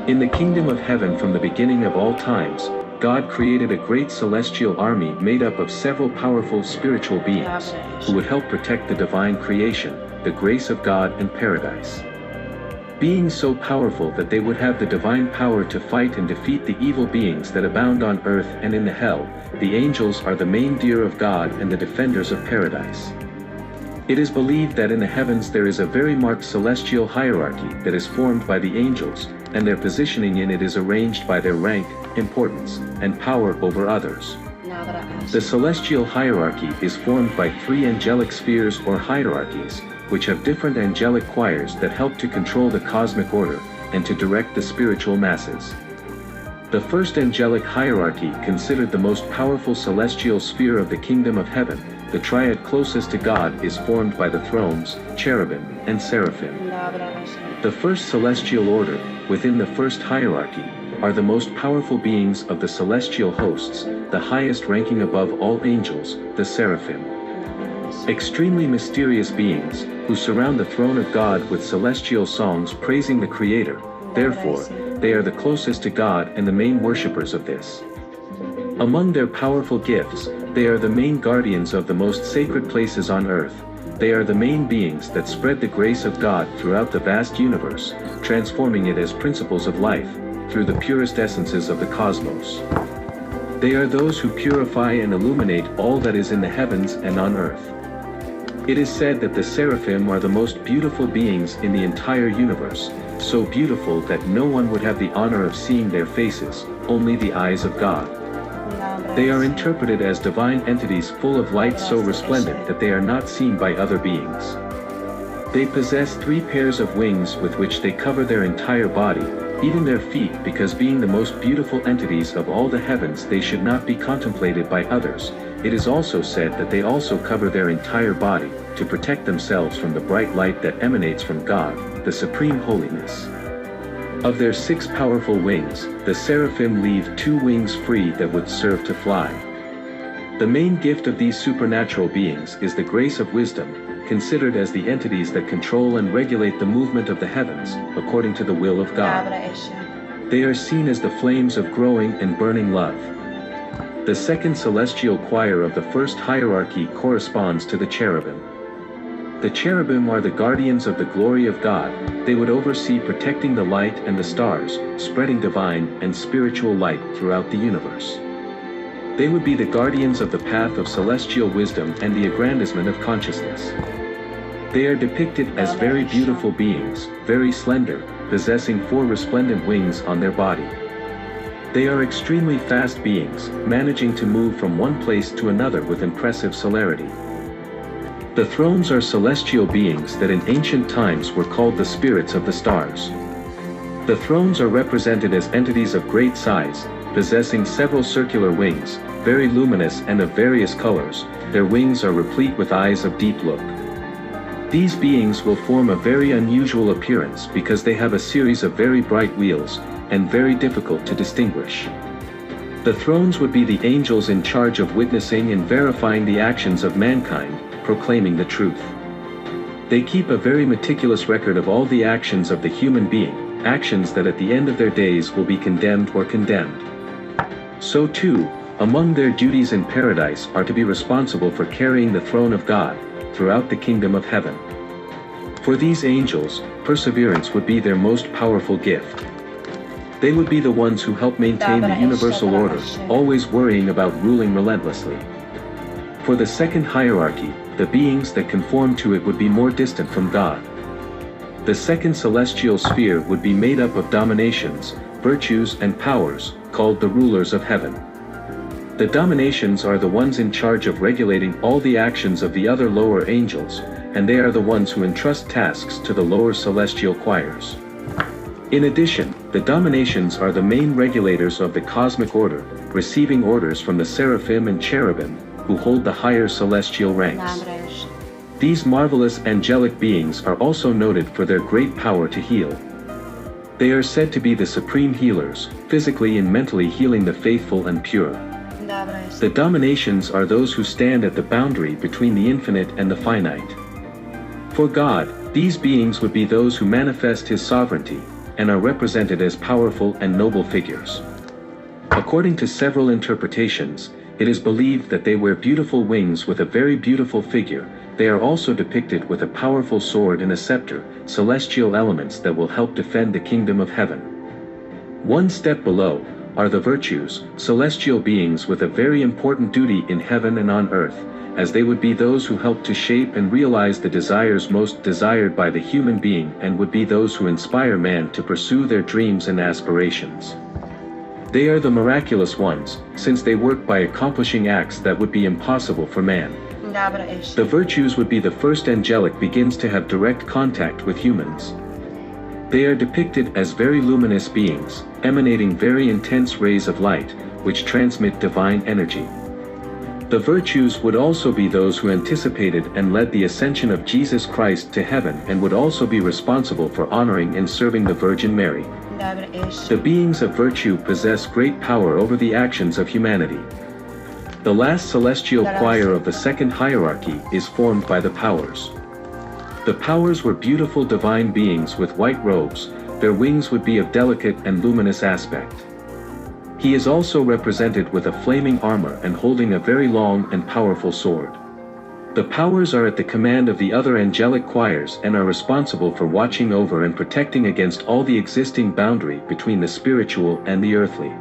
In the kingdom of heaven from the beginning of all times, God created a great celestial army made up of several powerful spiritual beings, who would help protect the divine creation, the grace of God and paradise. Beings so powerful that they would have the divine power to fight and defeat the evil beings that abound on earth and in the hell, the angels are the main deer of God and the defenders of paradise. It is believed that in the heavens there is a very marked celestial hierarchy that is formed by the angels, and their positioning in it is arranged by their rank, importance, and power over others. The celestial hierarchy is formed by three angelic spheres or hierarchies, which have different angelic choirs that help to control the cosmic order, and to direct the spiritual masses. The first angelic hierarchy, considered the most powerful celestial sphere of the kingdom of heaven, the triad closest to God, is formed by the thrones, cherubim, and seraphim. The first celestial order, within the first hierarchy, are the most powerful beings of the celestial hosts, the highest ranking above all angels, the seraphim. Extremely mysterious beings, who surround the throne of God with celestial songs praising the Creator, therefore, they are the closest to God and the main worshippers of this. Among their powerful gifts, they are the main guardians of the most sacred places on earth. They are the main beings that spread the grace of God throughout the vast universe, transforming it as principles of life, through the purest essences of the cosmos. They are those who purify and illuminate all that is in the heavens and on earth. It is said that the seraphim are the most beautiful beings in the entire universe, so beautiful that no one would have the honor of seeing their faces, only the eyes of God. They are interpreted as divine entities full of light so resplendent that they are not seen by other beings. They possess 3 pairs of wings with which they cover their entire body, even their feet, because being the most beautiful entities of all the heavens they should not be contemplated by others. It is also said that they also cover their entire body, to protect themselves from the bright light that emanates from God, the supreme holiness. Of their 6 powerful wings, the seraphim leave 2 wings free that would serve to fly. The main gift of these supernatural beings is the grace of wisdom, considered as the entities that control and regulate the movement of the heavens, according to the will of God. They are seen as the flames of growing and burning love. The second celestial choir of the first hierarchy corresponds to the cherubim. The cherubim are the guardians of the glory of God. They would oversee protecting the light and the stars, spreading divine and spiritual light throughout the universe. They would be the guardians of the path of celestial wisdom and the aggrandizement of consciousness. They are depicted as very beautiful beings, very slender, possessing 4 resplendent wings on their body. They are extremely fast beings, managing to move from one place to another with impressive celerity. The thrones are celestial beings that in ancient times were called the spirits of the stars. The thrones are represented as entities of great size, possessing several circular wings, very luminous and of various colors. Their wings are replete with eyes of deep look. These beings will form a very unusual appearance because they have a series of very bright wheels, and very difficult to distinguish. The thrones would be the angels in charge of witnessing and verifying the actions of mankind, proclaiming the truth. They keep a very meticulous record of all the actions of the human being, actions that at the end of their days will be condemned or condemned. So too, among their duties in paradise are to be responsible for carrying the throne of God throughout the kingdom of heaven. For these angels, perseverance would be their most powerful gift. They would be the ones who help maintain the universal order, always worrying about ruling relentlessly. For the second hierarchy, the beings that conform to it would be more distant from God. The second celestial sphere would be made up of dominations, virtues and powers, called the rulers of heaven. The dominations are the ones in charge of regulating all the actions of the other lower angels, and they are the ones who entrust tasks to the lower celestial choirs. In addition, the dominations are the main regulators of the cosmic order, receiving orders from the seraphim and cherubim, who hold the higher celestial ranks. These marvelous angelic beings are also noted for their great power to heal. They are said to be the supreme healers, physically and mentally healing the faithful and pure. The dominations are those who stand at the boundary between the infinite and the finite. For God, these beings would be those who manifest His sovereignty, and are represented as powerful and noble figures. According to several interpretations, it is believed that they wear beautiful wings with a very beautiful figure. They are also depicted with a powerful sword and a scepter, celestial elements that will help defend the kingdom of heaven. One step below are the virtues, celestial beings with a very important duty in heaven and on earth, as they would be those who help to shape and realize the desires most desired by the human being and would be those who inspire man to pursue their dreams and aspirations. They are the miraculous ones, since they work by accomplishing acts that would be impossible for man. The virtues would be the first angelic begins to have direct contact with humans. They are depicted as very luminous beings, emanating very intense rays of light, which transmit divine energy. The virtues would also be those who anticipated and led the ascension of Jesus Christ to heaven and would also be responsible for honoring and serving the Virgin Mary. The beings of virtue possess great power over the actions of humanity. The last celestial choir of the second hierarchy is formed by the powers. The powers were beautiful divine beings with white robes. Their wings would be of delicate and luminous aspect. He is also represented with a flaming armor and holding a very long and powerful sword. The powers are at the command of the other angelic choirs and are responsible for watching over and protecting against all the existing boundary between the spiritual and the earthly.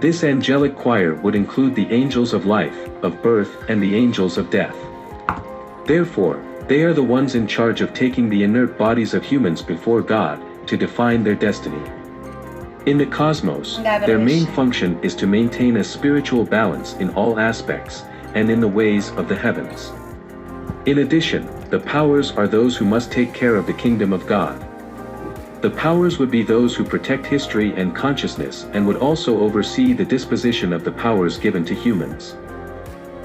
This angelic choir would include the angels of life, of birth, and the angels of death. Therefore, they are the ones in charge of taking the inert bodies of humans before God, to define their destiny. In the cosmos, their main function is to maintain a spiritual balance in all aspects, and in the ways of the heavens. In addition, the powers are those who must take care of the kingdom of God. The powers would be those who protect history and consciousness and would also oversee the disposition of the powers given to humans.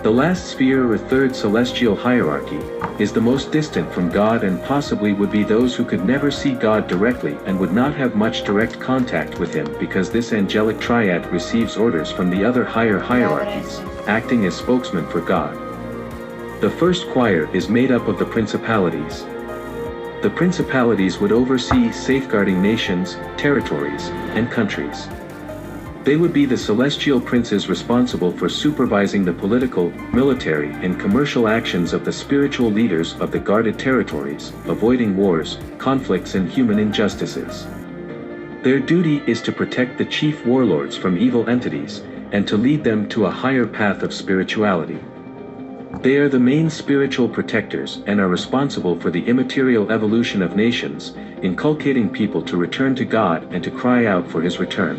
The last sphere or third celestial hierarchy is the most distant from God and possibly would be those who could never see God directly and would not have much direct contact with him because this angelic triad receives orders from the other higher hierarchies, acting as spokesman for God. The first choir is made up of the principalities. The principalities would oversee safeguarding nations, territories, and countries. They would be the celestial princes responsible for supervising the political, military, and commercial actions of the spiritual leaders of the guarded territories, avoiding wars, conflicts, and human injustices. Their duty is to protect the chief warlords from evil entities, and to lead them to a higher path of spirituality. They are the main spiritual protectors and are responsible for the immaterial evolution of nations, inculcating people to return to God and to cry out for his return.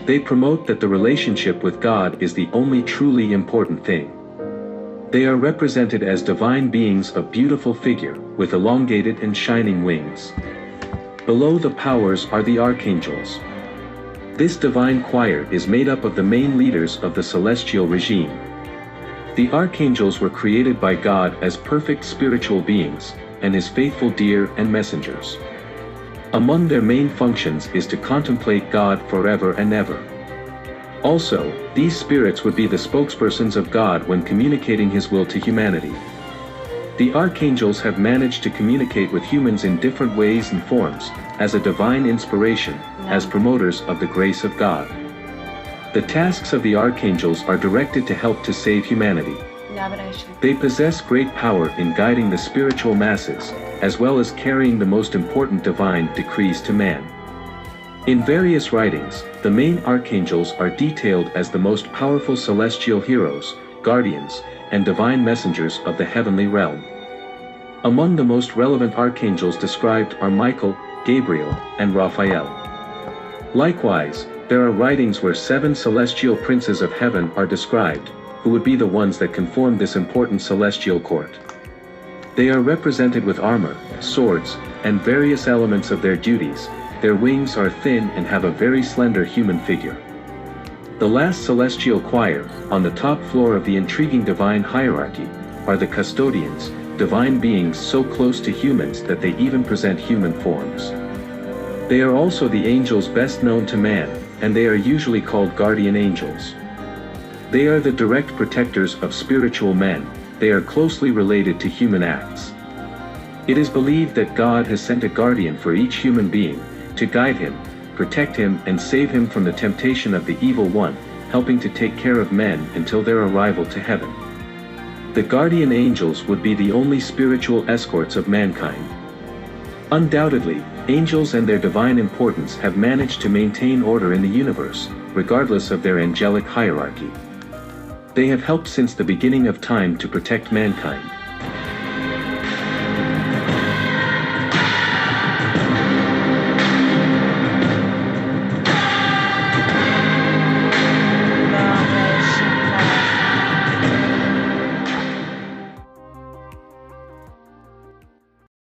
They promote that the relationship with God is the only truly important thing. They are represented as divine beings of beautiful figure, with elongated and shining wings. Below the powers are the archangels. This divine choir is made up of the main leaders of the celestial regime. The archangels were created by God as perfect spiritual beings, and his faithful dear and messengers. Among their main functions is to contemplate God forever and ever. Also, these spirits would be the spokespersons of God when communicating his will to humanity. The archangels have managed to communicate with humans in different ways and forms, as a divine inspiration, as promoters of the grace of God. The tasks of the archangels are directed to help to save humanity. They possess great power in guiding the spiritual masses, as well as carrying the most important divine decrees to man. In various writings, the main archangels are detailed as the most powerful celestial heroes, guardians, and divine messengers of the heavenly realm. Among the most relevant archangels described are Michael, Gabriel, and Raphael. Likewise, there are writings where 7 celestial princes of heaven are described, who would be the ones that conform this important celestial court. They are represented with armor, swords, and various elements of their duties. Their wings are thin and have a very slender human figure. The last celestial choir, on the top floor of the intriguing divine hierarchy, are the custodians, divine beings so close to humans that they even present human forms. They are also the angels best known to man, and they are usually called guardian angels. They are the direct protectors of spiritual men. They are closely related to human acts. It is believed that God has sent a guardian for each human being, to guide him, protect him and save him from the temptation of the evil one, helping to take care of men until their arrival to heaven. The guardian angels would be the only spiritual escorts of mankind. Undoubtedly, angels and their divine importance have managed to maintain order in the universe, regardless of their angelic hierarchy. They have helped since the beginning of time to protect mankind.